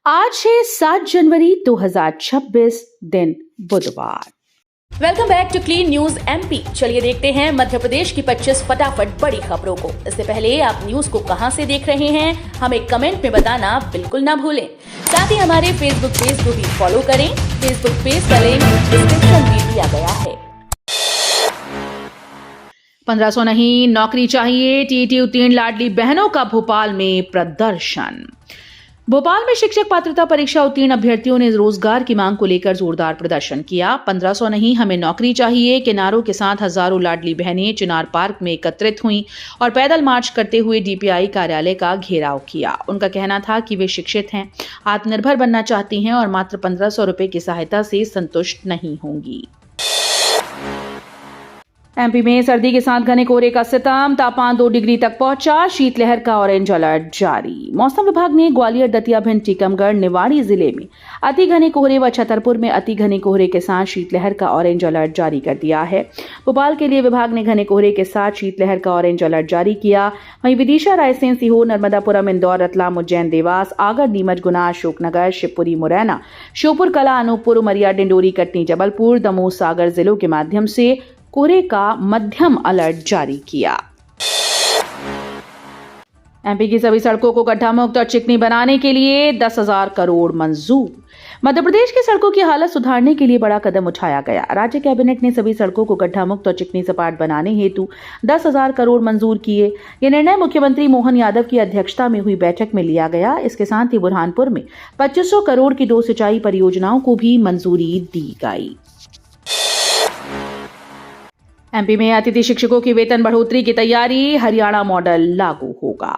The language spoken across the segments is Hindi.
आज है 7 जनवरी 2026 दिन बुधवार। Welcome back to clean news MP. चलिए देखते हैं मध्य प्रदेश की 25 फटाफट बड़ी खबरों को। इससे पहले आप न्यूज को कहां से देख रहे हैं हमें कमेंट में बताना बिल्कुल ना भूलें। साथ ही हमारे फेसबुक पेज को भी फॉलो करें। फेसबुक पेज का लिंक डिस्क्रिप्शन में दिया गया है। 1500 नहीं नौकरी चाहिए, टीईटी उत्तीर्ण लाडली बहनों का भोपाल में प्रदर्शन। भोपाल में शिक्षक पात्रता परीक्षा उत्तीर्ण अभ्यर्थियों ने रोजगार की मांग को लेकर जोरदार प्रदर्शन किया। 1500 नहीं हमें नौकरी चाहिए के नारों के साथ हजारों लाडली बहनें चिनार पार्क में एकत्रित हुईं और पैदल मार्च करते हुए डीपीआई कार्यालय का घेराव किया। उनका कहना था कि वे शिक्षित हैं, आत्मनिर्भर बनना चाहती हैं और मात्र 1500 रुपए की सहायता से संतुष्ट नहीं होंगी। एमपी में सर्दी के साथ घने कोहरे का सितम, तापमान 2 डिग्री तक पहुंचा, शीतलहर का ऑरेंज अलर्ट जारी। मौसम विभाग ने ग्वालियर, दतिया, भिंड, टीकमगढ़, निवाड़ी जिले में अति घने कोहरे व छतरपुर में अति घने कोहरे के साथ शीतलहर का ऑरेंज अलर्ट जारी कर दिया है। भोपाल के लिए विभाग ने घने कोहरे के साथ शीतलहर का ऑरेंज अलर्ट जारी किया। वहीं विदिशा, रायसेन, सीहोर, नर्मदापुरम, इंदौर, रतलाम, उज्जैन, देवास, आगर, नीमच, गुना, अशोकनगर, शिवपुरी, मुरैना, श्योपुर कला, अनूपपुर, उमरिया, डिंडोरी, कटनी, जबलपुर, दमोह, सागर जिलों के माध्यम से कोहरे का मध्यम अलर्ट जारी किया। एमपी की सभी सड़कों को गड्ढा मुक्त और चिकनी बनाने के लिए 10,000 करोड़ मंजूर। मध्य प्रदेश की सड़कों की हालत सुधारने के लिए बड़ा कदम उठाया गया। राज्य कैबिनेट ने सभी सड़कों को गड्ढा मुक्त और चिकनी सपाट बनाने हेतु 10,000 करोड़ मंजूर किए। यह निर्णय मुख्यमंत्री मोहन यादव की अध्यक्षता में हुई बैठक में लिया गया। इसके साथ ही बुरहानपुर में 2500 करोड़ की 2 सिंचाई परियोजनाओं को भी मंजूरी दी गई। एमपी में अतिथि शिक्षकों की वेतन बढ़ोतरी की तैयारी, हरियाणा मॉडल लागू होगा।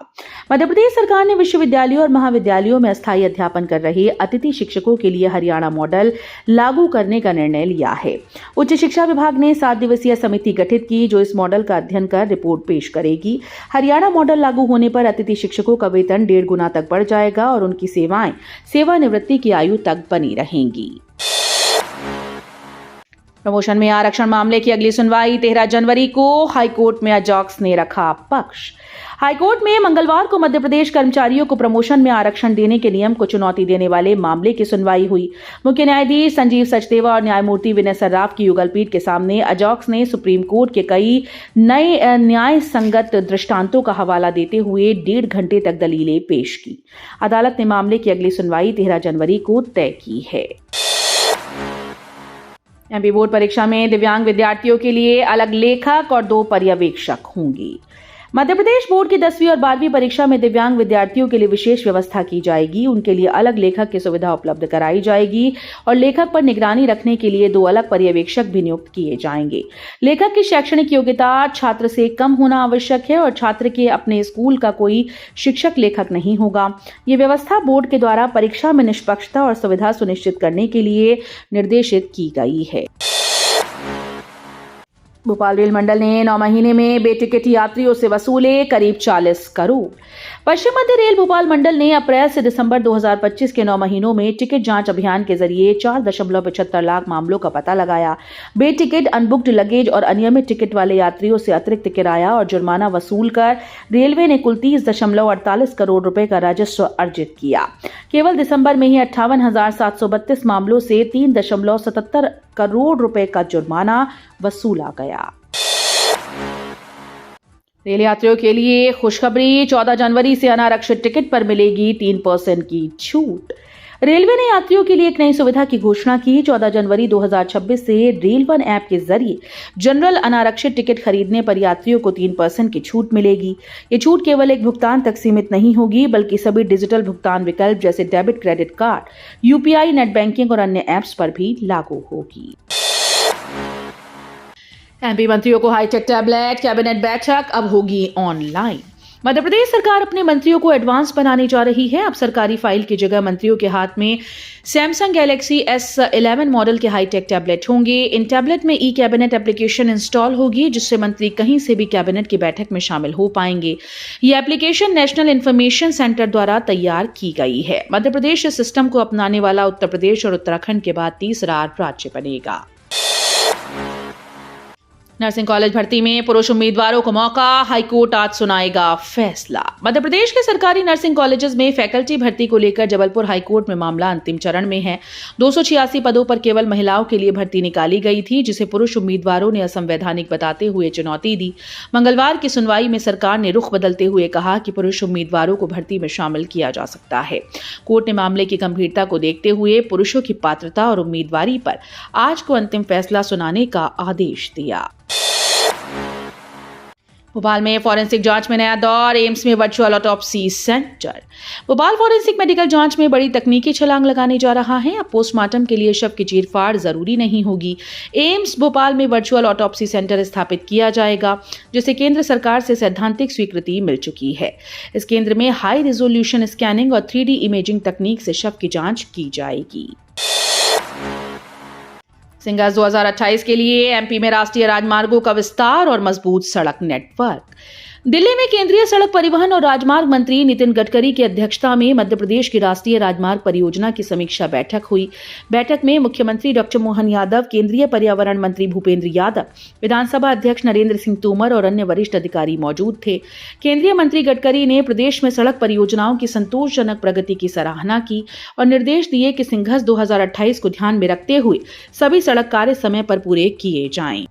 मध्य प्रदेश सरकार ने विश्वविद्यालयों और महाविद्यालयों में अस्थायी अध्यापन कर रहे अतिथि शिक्षकों के लिए हरियाणा मॉडल लागू करने का निर्णय लिया है। उच्च शिक्षा विभाग ने 7 दिवसीय समिति गठित की जो इस मॉडल का अध्ययन कर रिपोर्ट पेश करेगी। हरियाणा मॉडल लागू होने पर अतिथि शिक्षकों का वेतन 1.5 गुना तक बढ़ जाएगा और उनकी सेवाएं सेवानिवृत्ति की आयु तक बनी रहेंगी। प्रमोशन में आरक्षण मामले की अगली सुनवाई 13 जनवरी को। हाईकोर्ट में अजॉक्स ने रखा पक्ष। हाईकोर्ट में मंगलवार को मध्य प्रदेश कर्मचारियों को प्रमोशन में आरक्षण देने के नियम को चुनौती देने वाले मामले की सुनवाई हुई। मुख्य न्यायाधीश संजीव सचदेवा और न्यायमूर्ति विनय सर्राफ की युगलपीठ के सामने अजॉक्स ने सुप्रीम कोर्ट के कई नए न्याय संगत दृष्टांतों का हवाला देते हुए 1.5 घंटे तक दलीलें पेश की। अदालत ने मामले की अगली सुनवाई 13 जनवरी को तय की है। एमपी बोर्ड परीक्षा में दिव्यांग विद्यार्थियों के लिए अलग लेखक और 2 पर्यवेक्षक होंगी। मध्य प्रदेश बोर्ड की 10वीं और 12वीं परीक्षा में दिव्यांग विद्यार्थियों के लिए विशेष व्यवस्था की जाएगी। उनके लिए अलग लेखक की सुविधा उपलब्ध कराई जाएगी और लेखक पर निगरानी रखने के लिए 2 अलग पर्यवेक्षक भी नियुक्त किए जाएंगे। लेखक की शैक्षणिक योग्यता छात्र से कम होना आवश्यक है और छात्र के अपने स्कूल का कोई शिक्षक लेखक नहीं होगा। ये व्यवस्था बोर्ड के द्वारा परीक्षा में निष्पक्षता और सुविधा सुनिश्चित करने के लिए निर्देशित की गई है। भोपाल रेल मंडल ने 9 महीने में बेटिकट यात्रियों से वसूले करीब 40 करोड़। पश्चिम मध्य रेल भोपाल मंडल ने अप्रैल से दिसंबर 2025 के 9 महीनों में टिकट जांच अभियान के जरिए 4.75 लाख मामलों का पता लगाया। बेटिकट, अनबुक्ड लगेज और अनियमित टिकट वाले यात्रियों से अतिरिक्त किराया और जुर्माना वसूल कर रेलवे ने कुल 30.48 करोड़ रुपए का राजस्व अर्जित किया। केवल दिसंबर में ही 58,732 मामलों से 3.77 करोड़ रुपए का जुर्माना वसूला गया। रेल यात्रियों के लिए खुशखबरी, 14 जनवरी से अनारक्षित टिकट पर मिलेगी 3% की छूट। रेलवे ने यात्रियों के लिए एक नई सुविधा की घोषणा की। 14 जनवरी 2026 से रेल वन ऐप के जरिए जनरल अनारक्षित टिकट खरीदने पर यात्रियों को 3% की छूट मिलेगी। ये छूट केवल एक भुगतान तक सीमित नहीं होगी बल्कि सभी डिजिटल भुगतान विकल्प जैसे debit, credit card, UPI, net banking और अन्य ऐप्स पर भी लागू होगी। एमपी मंत्रियों को हाईटेक टैबलेट, कैबिनेट बैठक अब होगी ऑनलाइन। मध्य प्रदेश सरकार अपने मंत्रियों को एडवांस बनाने जा रही है। अब सरकारी फाइल की जगह मंत्रियों के हाथ में सैमसंग गैलेक्सी S11 मॉडल के हाईटेक टैबलेट होंगे। इन टैबलेट में ई कैबिनेट एप्लीकेशन इंस्टॉल होगी जिससे मंत्री कहीं से भी कैबिनेट की बैठक में शामिल हो पाएंगे। ये एप्लीकेशन नेशनल इंफॉर्मेशन सेंटर द्वारा तैयार की गई है। मध्य प्रदेश इस सिस्टम को अपनाने वाला उत्तर प्रदेश और उत्तराखंड के बाद तीसरा राज्य बनेगा। नर्सिंग कॉलेज भर्ती में पुरुष उम्मीदवारों को मौका, हाईकोर्ट आज सुनाएगा फैसला। मध्य प्रदेश के सरकारी नर्सिंग कॉलेजेस में फैकल्टी भर्ती को लेकर जबलपुर हाईकोर्ट में मामला अंतिम चरण में है। 286 पदों पर केवल महिलाओं के लिए भर्ती निकाली गई थी, जिसे पुरुष उम्मीदवारों ने असंवैधानिक बताते हुए चुनौती दी। मंगलवार की सुनवाई में सरकार ने रुख बदलते हुए कहा कि पुरुष उम्मीदवारों को भर्ती में शामिल किया जा सकता है। कोर्ट ने मामले की गंभीरता को देखते हुए पुरुषों की पात्रता और उम्मीदवारी पर आज को अंतिम फैसला सुनाने का आदेश दिया। भोपाल में फॉरेंसिक जांच में नया दौर, एम्स में virtual autopsy centre. Bhopal forensic medical जांच में बड़ी तकनीकी छलांग लगाने जा रहा है। अब पोस्टमार्टम के लिए शव की चीरफाड़ जरूरी नहीं होगी। एम्स भोपाल में वर्चुअल ऑटोप्सी सेंटर स्थापित किया जाएगा, जिसे केंद्र सरकार से सैद्धांतिक स्वीकृति मिल चुकी है। इस केंद्र में हाई रिजोल्यूशन स्कैनिंग और 3D इमेजिंग तकनीक से शव की जांच की जाएगी। सिंगर्स 2028 के लिए एमपी में राष्ट्रीय राजमार्गों का विस्तार और मजबूत सड़क नेटवर्क। दिल्ली में केंद्रीय सड़क परिवहन और राजमार्ग मंत्री नितिन गडकरी की अध्यक्षता में मध्य प्रदेश की राष्ट्रीय राजमार्ग परियोजना की समीक्षा बैठक हुई। बैठक में मुख्यमंत्री डॉक्टर मोहन यादव, केंद्रीय पर्यावरण मंत्री भूपेंद्र यादव, विधानसभा अध्यक्ष नरेंद्र सिंह तोमर और अन्य वरिष्ठ अधिकारी मौजूद थे। केंद्रीय मंत्री गडकरी ने प्रदेश में सड़क परियोजनाओं की संतोषजनक प्रगति की सराहना की और निर्देश दिए कि सिंघस 2028 को ध्यान में रखते हुए सभी सड़क कार्य समय पर पूरे किए जाएं।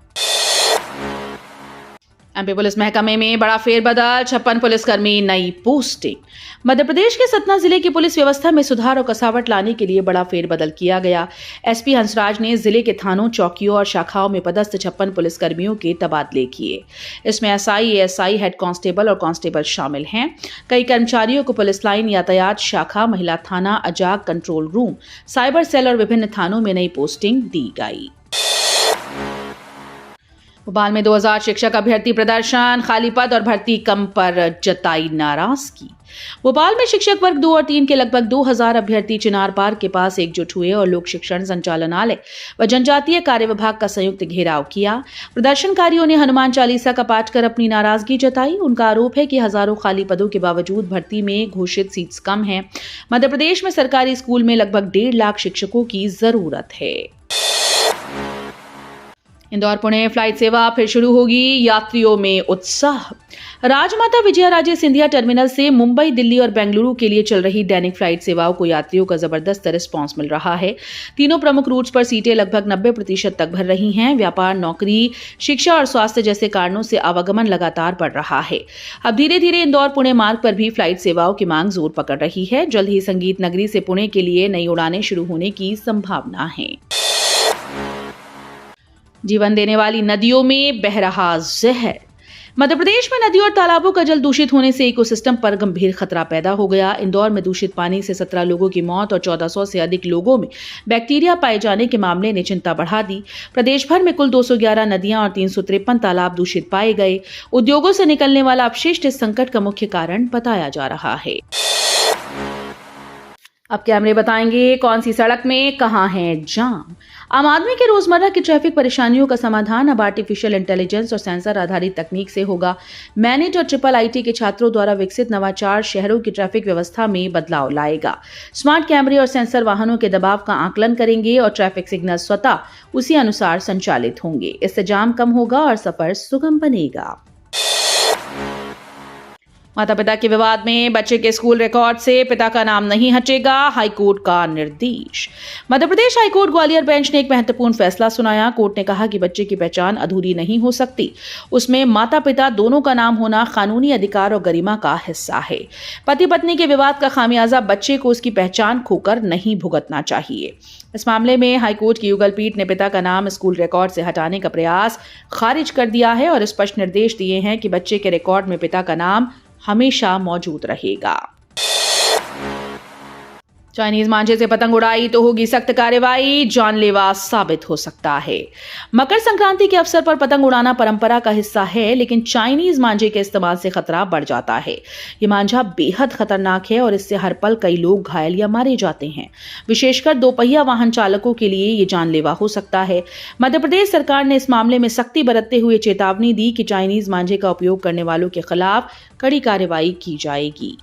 एमपी पुलिस महकमे में बड़ा फेरबदल, 56 पुलिसकर्मी नई पोस्टिंग। मध्य प्रदेश के सतना जिले की पुलिस व्यवस्था में सुधार और कसावट लाने के लिए बड़ा फेरबदल किया गया। एसपी हंसराज ने जिले के थानों, चौकियों और शाखाओं में पदस्थ 56 पुलिसकर्मियों के तबादले किए। इसमें एसआई, एएसआई, हेड कांस्टेबल और कांस्टेबल शामिल हैं। कई कर्मचारियों को पुलिस लाइन, यातायात शाखा, महिला थाना, अजाक कंट्रोल रूम, साइबर सेल और विभिन्न थानों में नई पोस्टिंग दी गई। भोपाल में 2000 शिक्षक अभ्यर्थी प्रदर्शन, खाली पद और भर्ती कम पर जताई नाराजगी। भोपाल में शिक्षक वर्ग 2 और 3 के लगभग 2000 अभ्यर्थी चिनार पार्क के पास एकजुट हुए और लोक शिक्षण संचालनालय व जनजातीय कार्य विभाग का संयुक्त घेराव किया। प्रदर्शनकारियों ने हनुमान चालीसा का पाठ कर अपनी नाराजगी जताई। उनका आरोप है कि हजारों खाली पदों के बावजूद भर्ती में घोषित सीट्स कम हैं। मध्य प्रदेश में सरकारी स्कूल में लगभग 1.5 लाख शिक्षकों की जरूरत है। इंदौर पुणे फ्लाइट सेवा फिर शुरू होगी, यात्रियों में उत्साह। राजमाता विजयाराजे सिंधिया टर्मिनल से मुंबई, दिल्ली और बेंगलुरु के लिए चल रही दैनिक फ्लाइट सेवाओं को यात्रियों का जबरदस्त रिस्पांस मिल रहा है। तीनों प्रमुख रूट्स पर सीटें लगभग 90% तक भर रही हैं। व्यापार, नौकरी, शिक्षा और स्वास्थ्य जैसे कारणों से आवागमन लगातार बढ़ रहा है। अब धीरे धीरे इंदौर पुणे मार्ग पर भी फ्लाइट सेवाओं की मांग जोर पकड़ रही है। जल्द ही संगीत नगरी से पुणे के लिए नई उड़ानें शुरू होने की संभावना है। जीवन देने वाली नदियों में बह रहा जहर। मध्य प्रदेश में नदियों और तालाबों का जल दूषित होने से इकोसिस्टम पर गंभीर खतरा पैदा हो गया। इंदौर में दूषित पानी से 17 लोगों की मौत और 1400 से अधिक लोगों में बैक्टीरिया पाए जाने के मामले ने चिंता बढ़ा दी। प्रदेश भर में कुल 211 नदियां और 353 तालाब दूषित पाए गए। उद्योगों से निकलने वाला अपशिष्ट इस संकट का मुख्य कारण बताया जा रहा है। अब कैमरे बताएंगे कौन सी सड़क में कहां है जाम। आम आदमी के रोजमर्रा की ट्रैफिक परेशानियों का समाधान अब आर्टिफिशियल इंटेलिजेंस और सेंसर आधारित तकनीक से होगा। मैनेट और ट्रिपल आईटी के छात्रों द्वारा विकसित नवाचार शहरों की ट्रैफिक व्यवस्था में बदलाव लाएगा। स्मार्ट कैमरे और सेंसर वाहनों के दबाव का आकलन करेंगे और ट्रैफिक सिग्नल स्वतः उसी अनुसार संचालित होंगे। इससे जाम कम होगा और सफर सुगम बनेगा। माता पिता के विवाद में बच्चे के स्कूल रिकॉर्ड से पिता का नाम नहीं हटेगा, हाईकोर्ट का निर्देश। मध्य प्रदेश हाईकोर्ट ग्वालियर बेंच ने एक महत्वपूर्ण फैसला सुनाया। कोर्ट ने कहा कि बच्चे की पहचान अधूरी नहीं हो सकती, उसमें माता पिता दोनों का नाम होना कानूनी अधिकार और गरिमा का हिस्सा है। पति पत्नी के विवाद का खामियाजा बच्चे को उसकी पहचान खोकर नहीं भुगतना चाहिए। इस मामले में हाईकोर्ट की युगल पीठ ने पिता का नाम स्कूल रिकॉर्ड से हटाने का प्रयास खारिज कर दिया है और स्पष्ट निर्देश दिए हैं कि बच्चे के रिकॉर्ड में पिता का नाम हमेशा मौजूद रहेगा। चाइनीज मांझे से पतंग उड़ाई तो होगी सख्त कार्रवाई, जानलेवा साबित हो सकता है। मकर संक्रांति के अवसर पर पतंग उड़ाना परंपरा का हिस्सा है, लेकिन चाइनीज मांझे के इस्तेमाल से खतरा बढ़ जाता है। ये मांझा बेहद खतरनाक है और इससे हर पल कई लोग घायल या मारे जाते हैं। विशेषकर दोपहिया वाहन चालकों के लिए ये जानलेवा हो सकता है। मध्य प्रदेश सरकार ने इस मामले में सख्ती बरतते हुए चेतावनी दी कि चाइनीज मांझे का उपयोग करने वालों के खिलाफ कड़ी कार्रवाई की जाएगी।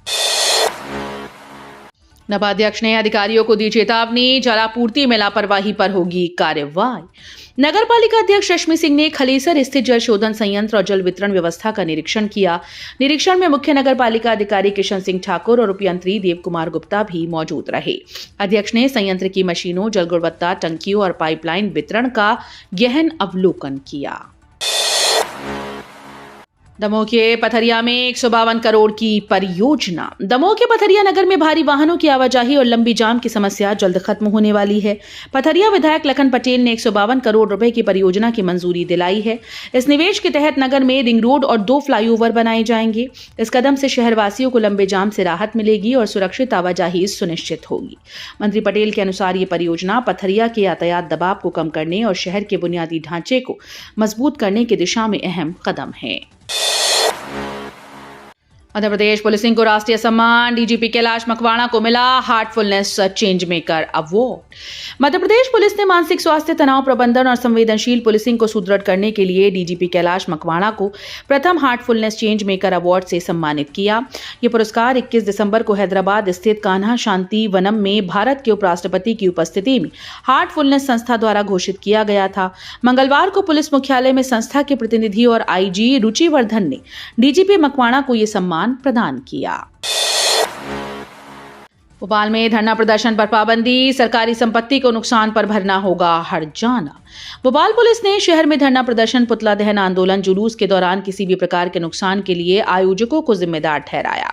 नबाध्यक्ष ने अधिकारियों को दी चेतावनी, जलापूर्ति में लापरवाही पर होगी कार्रवाई। नगर पालिका अध्यक्ष रश्मि सिंह ने खलीसर स्थित जल शोधन संयंत्र और जल वितरण व्यवस्था का निरीक्षण किया। निरीक्षण में मुख्य नगर पालिका अधिकारी किशन सिंह ठाकुर और उपयंत्री देव कुमार गुप्ता भी मौजूद रहे। अध्यक्ष ने संयंत्र की मशीनों, जल गुणवत्ता, टंकियों और पाइपलाइन वितरण का गहन अवलोकन किया। दमोह के पथरिया में 152 करोड़ की परियोजना। दमोह के पथरिया नगर में भारी वाहनों की आवाजाही और लंबी जाम की समस्या जल्द खत्म होने वाली है। पथरिया विधायक लखन पटेल ने 152 करोड़ रुपए की परियोजना की मंजूरी दिलाई है। इस निवेश के तहत नगर में रिंग रोड और 2 फ्लाईओवर बनाए जाएंगे। इस कदम से शहरवासियों को लंबे जाम से राहत मिलेगी और सुरक्षित आवाजाही सुनिश्चित होगी। मंत्री पटेल के अनुसार ये परियोजना पथरिया के यातायात दबाव को कम करने और शहर के बुनियादी ढांचे को मजबूत करने की दिशा में अहम कदम है। मध्य प्रदेश पुलिसिंग को राष्ट्रीय सम्मान, डीजीपी कैलाश मकवाणा को मिला Heartfulness change maker award. Madhya Pradesh police ने मानसिक स्वास्थ्य, तनाव प्रबंधन और संवेदनशील पुलिसिंग को सुदृढ़ करने के लिए डीजीपी कैलाश मकवाणा को प्रथम हार्टफुलनेस चेंज मेकर अवार्ड से सम्मानित किया। ये पुरस्कार 21 दिसंबर को हैदराबाद स्थित कान्हा शांति वनम में भारत के उपराष्ट्रपति की उपस्थिति में हार्टफुलनेस संस्था द्वारा घोषित किया गया था। मंगलवार को पुलिस मुख्यालय में संस्था के प्रतिनिधि और आईजी रुचिवर्धन ने डीजीपी मकवाणा को यह सम्मान प्रदान किया। भोपाल में धरना प्रदर्शन पर पाबंदी, सरकारी संपत्ति को नुकसान पर भरना होगा हर्जाना। भोपाल पुलिस ने शहर में धरना प्रदर्शन, पुतला दहन आंदोलन, जुलूस के दौरान किसी भी प्रकार के नुकसान के लिए आयोजकों को जिम्मेदार ठहराया।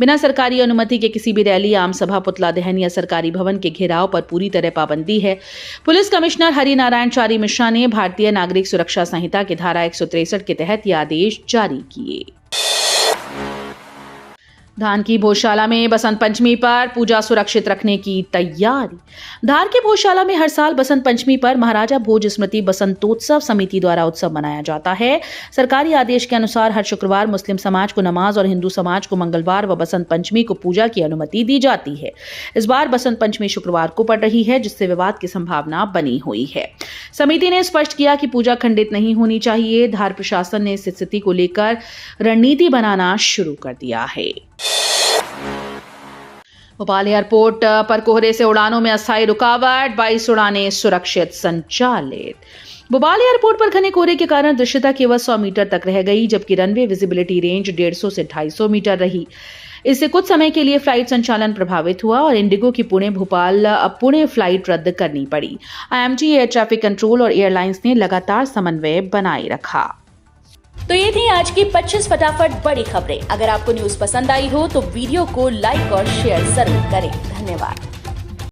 बिना सरकारी अनुमति के किसी भी रैली, आम सभा, पुतला दहन या सरकारी भवन के घेराव पर पूरी तरह पाबंदी है। पुलिस कमिश्नर हरि नारायण चारी मिश्रा ने भारतीय नागरिक सुरक्षा संहिता की धारा 163 के तहत ये आदेश जारी किए। धार की भोजशाला में बसंत पंचमी पर पूजा सुरक्षित रखने की तैयारी। धार की भोजशाला में हर साल बसंत पंचमी पर महाराजा भोज स्मृति बसंतोत्सव समिति द्वारा उत्सव मनाया जाता है। सरकारी आदेश के अनुसार हर शुक्रवार मुस्लिम समाज को नमाज और हिंदू समाज को मंगलवार व बसंत पंचमी को पूजा की अनुमति दी जाती है। इस बार बसंत पंचमी शुक्रवार को पड़ रही है, जिससे विवाद की संभावना बनी हुई है। समिति ने स्पष्ट किया कि पूजा खंडित नहीं होनी चाहिए। धार प्रशासन ने इस स्थिति को लेकर रणनीति बनाना शुरू कर दिया है। भोपाल एयरपोर्ट पर कोहरे से उड़ानों में अस्थायी रुकावट, 22 उड़ानें सुरक्षित संचालित। भोपाल एयरपोर्ट पर घने कोहरे के कारण दृश्यता केवल 100 मीटर तक रह गई, जबकि रनवे विजिबिलिटी रेंज 150 से 250 मीटर रही। इससे कुछ समय के लिए फ्लाइट संचालन प्रभावित हुआ और इंडिगो की पुणे भोपाल पुणे फ्लाइट रद्द करनी पड़ी। IMG, एयर ट्रैफिक कंट्रोल और एयरलाइंस ने लगातार समन्वय बनाए रखा। तो ये थी आज की 25 फटाफट बड़ी खबरें। अगर आपको न्यूज पसंद आई हो तो वीडियो को लाइक और शेयर जरूर करें। धन्यवाद।